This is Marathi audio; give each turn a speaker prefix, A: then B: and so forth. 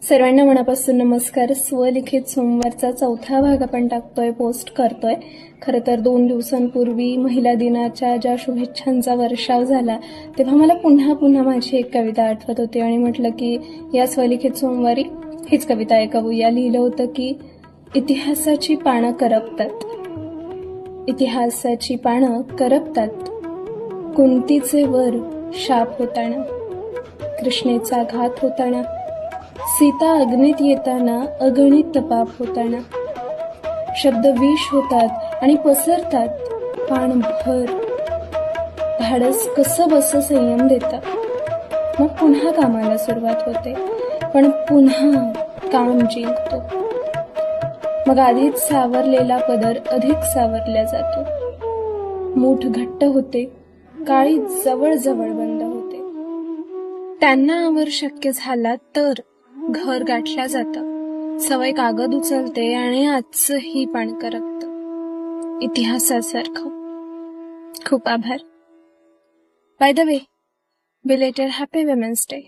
A: सर्वांना मनापासून नमस्कार. स्वलिखित सोमवारचा चौथा भाग आपण टाकतोय, पोस्ट करतोय. खरं तर 2 दिवसांपूर्वी महिला दिनाच्या ज्या शुभेच्छांचा वर्षाव झाला तेव्हा मला पुन्हा पुन्हा माझी एक कविता आठवत होती आणि म्हटलं की या स्वलिखित सोमवारी हीच कविता ऐकवूया. लिहिलं होतं की इतिहासाची पानं करपतात, इतिहासाची पानं करपतात, कुंतीचे वर शाप होताना, कृष्णेचा घात होताना, सीता अग्नीत येताना, अगणित पाप होताना, शब्द विष होतात आणि पसरतात पाणभर. धाडस कसं बस संयम देतं, मग पुन्हा कामाला सुरुवात होते, पण पुन्हा काम जिंकतो. मग आधीच सावरलेला पदर अधिक सावरला जातो. मूठ घट्ट होते, काळी जवळ जवळ बंद होते. त्यांना आवर शक्य झाला तर घर गाठल्या जातं. सवय कागद उचलते आणि आजचंही पाण करपतं इतिहासासारखं. खूप आभार. By the way, belated happy women's day.